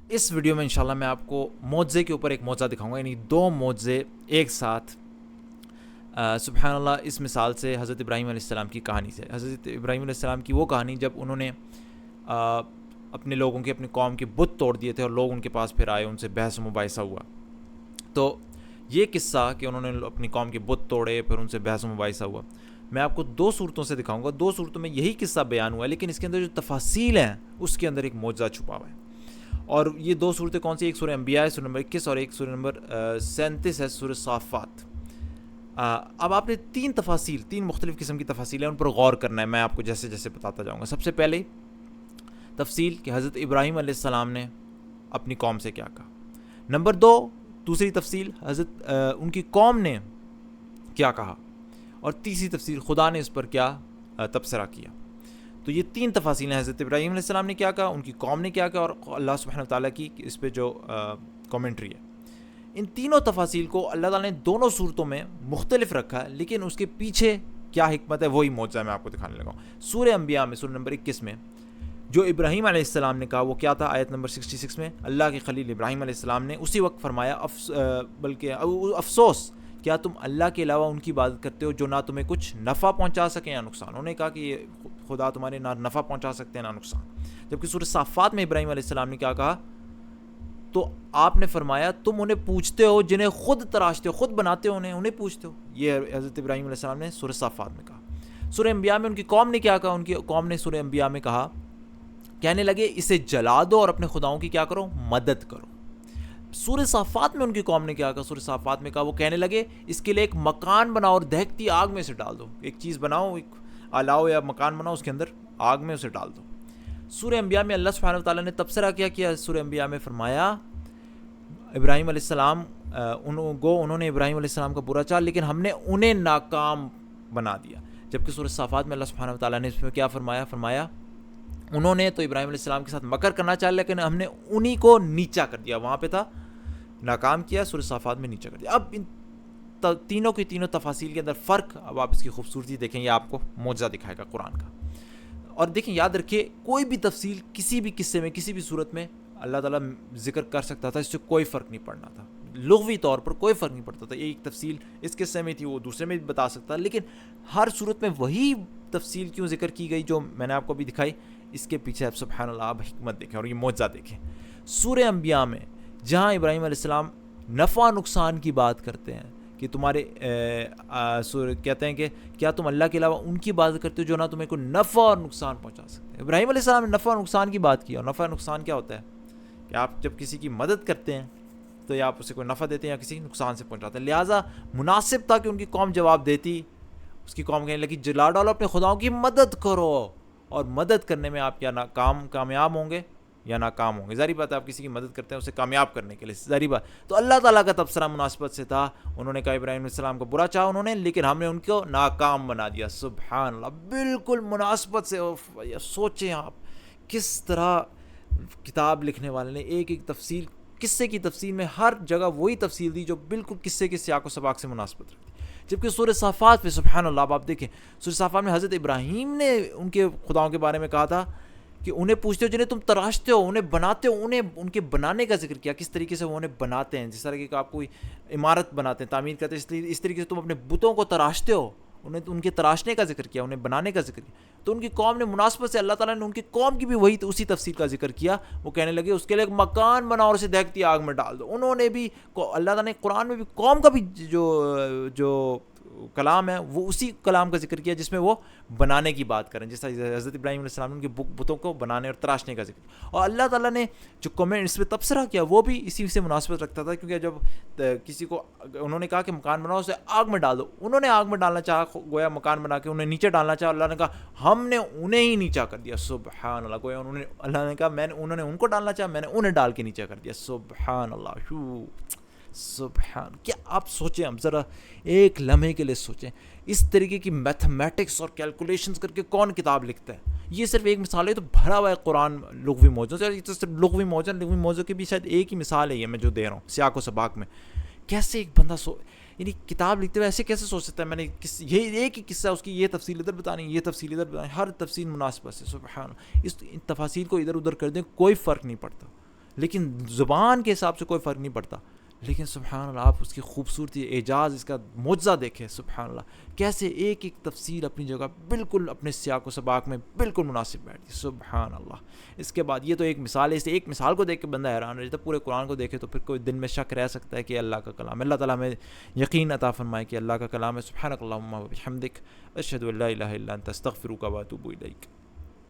اس video میں انشاءاللہ میں آپ کو معجزے کے اوپر ایک معجزہ دکھاؤں گا، یعنی دو معجزے ایک ساتھ۔ سبحان اللہ، اس مثال سے حضرت ابراہیم علیہ السلام کی کہانی سے، حضرت ابراہیم علیہ السلام کی وہ کہانی جب انہوں نے اپنے لوگوں کے، اپنی قوم کے بت توڑ دیے تھے اور لوگ ان کے پاس پھر آئے، ان سے بحث و مباحثہ ہوا۔ تو یہ قصہ کہ انہوں نے اپنی قوم کے بت توڑے، پھر ان سے بحث و مباحثہ ہوا، میں آپ کو دو صورتوں سے دکھاؤں گا۔ دو صورتوں میں یہی قصہ بیان ہوا ہے، لیکن اس کے اندر جو تفاصیل ہیں اس کے اندر ایک معجزہ چھپا ہوا ہے۔ اور یہ دو صورتیں کون سی؟ ایک سورہ انبیاء ہے، سورہ نمبر 21، اور ایک سورہ نمبر 37 ہے، سورہ صافات۔ اب آپ نے تین مختلف قسم کی تفاصیل ہیں، ان پر غور کرنا ہے، میں آپ کو جیسے جیسے بتاتا جاؤں گا۔ سب سے پہلے تفصیل کہ حضرت ابراہیم علیہ السلام نے اپنی قوم سے کیا کہا۔ نمبر 2، دوسری تفصیل، حضرت ان کی قوم نے کیا کہا۔ اور تیسری تفصیل، خدا نے اس پر کیا تبصرہ کیا۔ تو یہ تین تفاصیلیں، حضرت ابراہیم علیہ السلام نے کیا کہا، ان کی قوم نے کیا کہا، اور اللہ سبحانہ وتعالیٰ کی اس پہ جو کامنٹری ہے۔ ان تینوں تفاصیل کو اللہ تعالیٰ نے دونوں صورتوں میں مختلف رکھا ہے، لیکن اس کے پیچھے کیا حکمت ہے وہی معجزہ میں آپ کو دکھانے لگا ہوں۔ سورہ انبیاء میں سورہ نمبر 21 میں جو ابراہیم علیہ السلام نے کہا وہ کیا تھا؟ آیت نمبر 66 میں اللہ کے خلیل ابراہیم علیہ السلام نے اسی وقت فرمایا، افسوس کیا تم اللہ کے علاوہ ان کی عبادت کرتے ہو جو نہ تمہیں کچھ نفع پہنچا سکیں یا نقصان۔ انہوں نے کہا کہ یہ خدا تمہارے نہ نفع پہنچا سکتے ہیں نہ نقصان۔ جبکہ سورہ صافات میں ابراہیم علیہ السلام نے کیا کہا؟ تو آپ نے فرمایا تم انہیں پوچھتے ہو جنہیں خود تراشتے ہو، خود بناتے ہو انہیں پوچھتے ہو۔ یہ حضرت ابراہیم علیہ السلام نے سورہ صافات میں کہا۔ سورہ انبیاء میں ان کی قوم نے کیا کہا؟ ان کی قوم نے سورہ انبیاء میں کہا، کہنے لگے اسے جلا دو اور اپنے خداؤں کی کیا کرو؟ مدد کرو۔ سورہ صافات میں ان کی قوم نے کیا کہا؟ سورہ صافات میں کہا، وہ کہنے لگے اس کے لیے ایک مکان بناؤ اور دہکتی آگ میں سے ڈال دو۔ ایک چیز بناؤ، ایک الاؤ یا مکان بناؤ، اس کے اندر آگ میں اسے ڈال دو۔ سورہ انبیاء میں اللہ سبحانہ وتعالیٰ نے تبصرہ کیا؟ سورہ انبیاء میں فرمایا ابراہیم علیہ السلام انہوں نے ابراہیم علیہ السلام کا برا چاہا، لیکن ہم نے انہیں ناکام بنا دیا۔ جبکہ سورہ صافات میں اللہ سبحانہ وتعالیٰ نے اس میں کیا فرمایا انہوں نے تو ابراہیم علیہ السلام کے ساتھ مکر کرنا چاہا، لیکن ہم نے انہی کو نیچا کر دیا۔ وہاں پہ تھا ناکام کیا، سورہ صافات میں نیچا کر دیا۔ اب ان تینوں کی تینوں تفاصیل کے اندر فرق، اب آپ اس کی خوبصورتی دیکھیں، یہ آپ کو معجزہ دکھائے گا قرآن کا۔ اور دیکھیں، یاد رکھیے، کوئی بھی تفصیل کسی بھی قصے میں، کسی بھی صورت میں اللہ تعالیٰ ذکر کر سکتا تھا، اس سے کوئی فرق نہیں پڑنا تھا، لغوی طور پر کوئی فرق نہیں پڑتا تھا۔ ایک تفصیل اس قصے میں تھی، وہ دوسرے میں بھی بتا سکتا، لیکن ہر صورت میں وہی تفصیل کیوں ذکر کی گئی جو میں نے آپ کو ابھی دکھائی؟ اس کے پیچھے آپ سبحان اللہ آپ حکمت دیکھیں اور یہ معجزہ دیکھیں۔ سورہ انبیاء میں جہاں ابراہیم علیہ السلام نفع نقصان کی بات کرتے ہیں کہ تمہارے کہتے ہیں کہ کیا تم اللہ کے علاوہ ان کی عبادت کرتے ہو جو نہ تمہیں کوئی نفع اور نقصان پہنچا سکتے ہیں۔ ابراہیم علیہ السلام نے نفع اور نقصان کی بات کی، اور نفع اور نقصان کیا ہوتا ہے کہ آپ جب کسی کی مدد کرتے ہیں تو یا آپ اسے کوئی نفع دیتے ہیں یا کسی نقصان سے پہنچاتے ہیں۔ لہٰذا مناسب تھا کہ ان کی قوم جواب دیتی۔ اس کی قوم کہنے لگی جلا ڈالو، اپنے خداؤں کی مدد کرو، اور مدد کرنے میں آپ یا کامیاب ہوں گے یا ناکام ہوں گے۔ ظاہری بات ہے، آپ کسی کی مدد کرتے ہیں اسے کامیاب کرنے کے لیے، ظاہری بات۔ تو اللہ تعالیٰ کا تبصرہ مناسبت سے تھا، انہوں نے کہا ابراہیم علیہ السلام کو برا چاہا انہوں نے، لیکن ہم نے ان کو ناکام بنا دیا۔ سبحان اللہ، بالکل مناسبت سے۔ سوچیں آپ کس طرح کتاب لکھنے والے نے ایک ایک تفصیل، قصے کی تفصیل میں ہر جگہ وہی تفصیل دی جو بالکل قصے کے سیاق و سباق سے مناسبت رکھتی۔ جبکہ سورہ صافات میں سبحان اللہ آپ دیکھیں، سورہ صافات میں حضرت ابراہیم نے ان کے خداؤں کے بارے میں کہا تھا کہ انہیں پوچھتے ہو جنہیں تم تراشتے ہو، انہیں بناتے ہو، ان کے بنانے کا ذکر کیا، کس طریقے سے وہ انہیں بناتے ہیں، جس طرح کہ آپ کوئی عمارت بناتے ہیں، تعمیر کرتے ہیں، اس طریقے سے تم اپنے بتوں کو تراشتے ہو، ان کے تراشنے کا ذکر کیا، انہیں بنانے کا ذکر کیا۔ تو ان کی قوم نے مناسبت سے اللہ تعالیٰ نے ان کی قوم کی بھی اسی تفصیل کا ذکر کیا۔ وہ کہنے لگے اس کے لیے ایک مکان بناؤ اور اسے دہکتی آگ میں ڈال دو۔ انہوں نے بھی، اللہ تعالیٰ نے قرآن میں بھی قوم کا بھی جو کلام ہے وہ اسی کلام کا ذکر کیا جس میں وہ بنانے کی بات کریں، جس طرح حضرت ابراہیم علیہ السلام نے ان کے بتوں کو بنانے اور تراشنے کا ذکر۔ اور اللہ تعالیٰ نے جو کمنٹ اس پہ تبصرہ کیا وہ بھی اسی سے مناسبت رکھتا تھا، کیونکہ جب کسی کو انہوں نے کہا کہ مکان بناؤ اسے آگ میں ڈال دو، انہوں نے آگ میں ڈالنا چاہا، گویا مکان بنا کے انہیں نیچے ڈالنا چاہا، اللہ نے کہا ہم نے انہیں ہی نیچا کر دیا۔ سبحان اللہ، گویا اللہ نے کہا انہوں نے ان کو ڈالنا چاہا، میں نے انہیں ڈال کے نیچا کر دیا۔ سبحان اللہ، سبحان۔ کیا آپ سوچیں، اب ذرا ایک لمحے کے لیے سوچیں، اس طریقے کی میتھمیٹکس اور کیلکولیشنز کر کے کون کتاب لکھتا ہے؟ یہ صرف ایک مثال ہے، تو بھرا ہوا ہے قرآن لغوی موضوع سے۔ یہ تو صرف لغوی موضوع کی بھی شاید ایک ہی مثال ہے یہ میں جو دے رہا ہوں سیاق و سباق میں۔ کیسے ایک بندہ یعنی کتاب لکھتے ہوئے ایسے کیسے سوچ سکتا ہے میں نے یہ ایک ہی قصہ، اس کی یہ تفصیل ادھر بتانی، یہ تفصیل ادھر بتانی، ہر تفصیل مناسبت سے۔ سبحان اللہ، اس تفاصیل کو ادھر ادھر کر دیں کوئی فرق نہیں پڑتا، لیکن زبان کے حساب سے کوئی فرق نہیں پڑتا. لیکن سبحان اللہ آپ اس کی خوبصورتی اعجاز اس کا معجزہ دیکھیں. سبحان اللہ کیسے ایک ایک تفسیر اپنی جگہ بالکل اپنے سیاق و سباق میں بالکل مناسب بیٹھتی. سبحان اللہ. اس کے بعد یہ تو ایک مثال ہے, اس ایک مثال کو دیکھ کے بندہ حیران ہو جاتا ہے. پورے قرآن کو دیکھے تو پھر کوئی دل میں شک رہ سکتا ہے کہ اللہ کا کلام ہے. اللہ تعالیٰ میں یقین عطا فرمائے کہ اللہ کا کلام ہے. سبحانک اللہم و بحمدک اشہد ان لا الہ الا انت استغفرک و اتوب الیک.